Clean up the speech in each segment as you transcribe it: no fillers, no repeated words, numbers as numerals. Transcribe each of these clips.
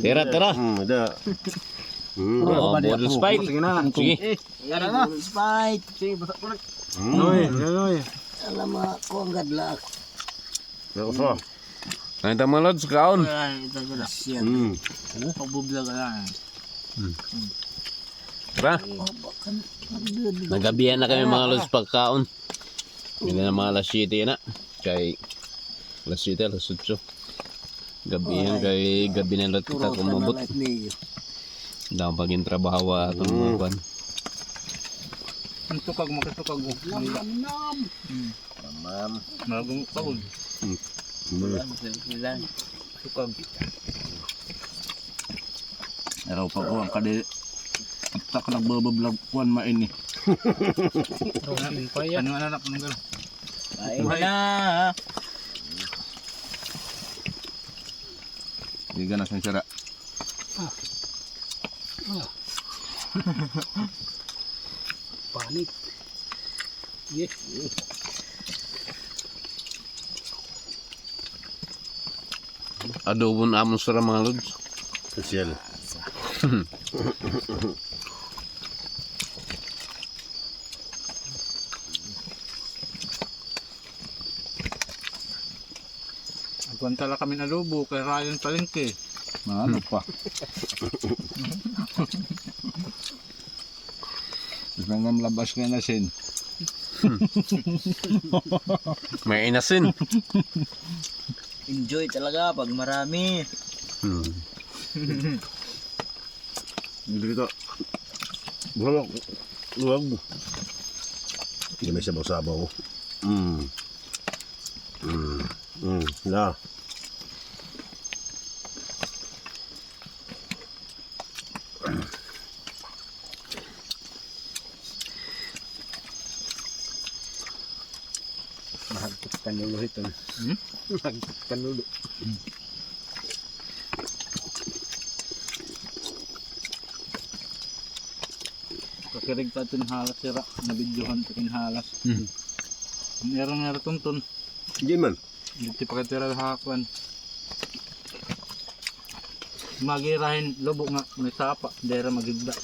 Tira. Ada. Oh, bonus fight. Sige na. Sige. Yan na. Fight. Sige, basa ko lang. Noy. Alam mo, kung gadlak. Pero so. Ano ito mga lods? Kaon. Ito ko na. Siya. Pagbubla ka lang. Tara. Nagabihan na kami mga lods pagkaon. Hindi na mga alas 7 na. Kay alas 7, alas 8. Gabihan kay gabi na lot kita kumabot. Dahil paging trabaho at mga kwan. Tukag makatukag mo. Ma'am. Magong pagod. Tukag. Araw pa ko ang kadi. At ka nagbabablog kuan main ni. Ano anak ng gano'n? Kain na. Hindi ka na sensara. Panik. Yes. Adobon amon sara mga lods. Sosyal. Agwan tala kami nalubo kay Ryan Palengke. Ano pa? Nang labas ka na sin. May inasin. Enjoy talaga pag marami. Dito. Buhok. Luwag. Hindi may sabaw-sabaw. Na. Mahagpit kanulo ito. Mahagpit kanulo. Kakirig pa ito halas sira. Nabidyohan ito halas. Meron tuntun. Hindi man. Hindi pa katira hakuan. Magirahin lobo nga may sapa. Dera magigda.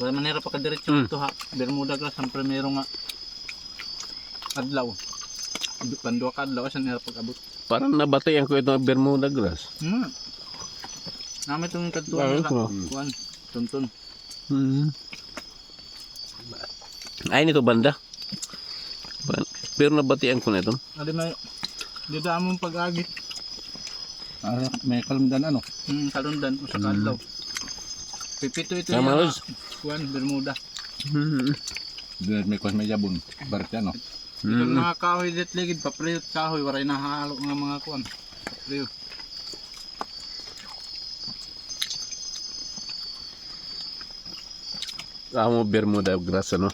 Wala manera pa kadiretso ito ha. Bermuda ka sa primero nga. Adlaw. Pandua ka adlaw sa nera pag-abot. Parang nabatayan ko ito Bermuda grass. Namin itong katuan nila. Kuan. Tuntun. Ay nito banda. Pero nabatian ko na ito. Adi may dida mong pag-agit. May kalamdan ano? Kalundan o sa kadlaw. Pipito ito Tama, yung Lods. kuan Bermuda. Doon may kwas may jabon. Barte ano? Itong mga kahoy dit ligid papriyot kahoy waray nahalo nga mga kuan. Papriyot. Amo Bermuda grass ano.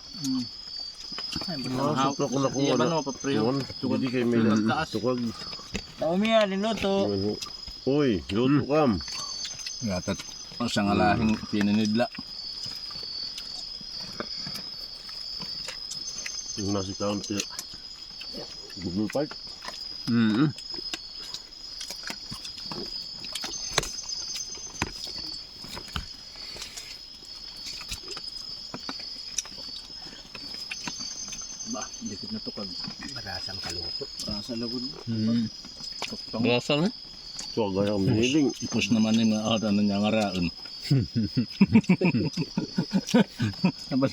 Supra ko na kung Iya ba ano. no papriyot. Hindi kayo may Taas. tukag. Naumiya, niluto. Uy, luto kam. Yatat. Ang sangalahing pininidla. Yung nasi kaon siya. Google Park. Ba, dikit na tukag. Marasang kaluto. Rasa lagod. Tuktong. Grasa na. So, gaya kong miniling. Ipos naman yung mga ano niya nga raon. Tapos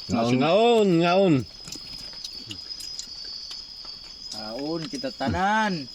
Ngaon. Taon, kita tanan.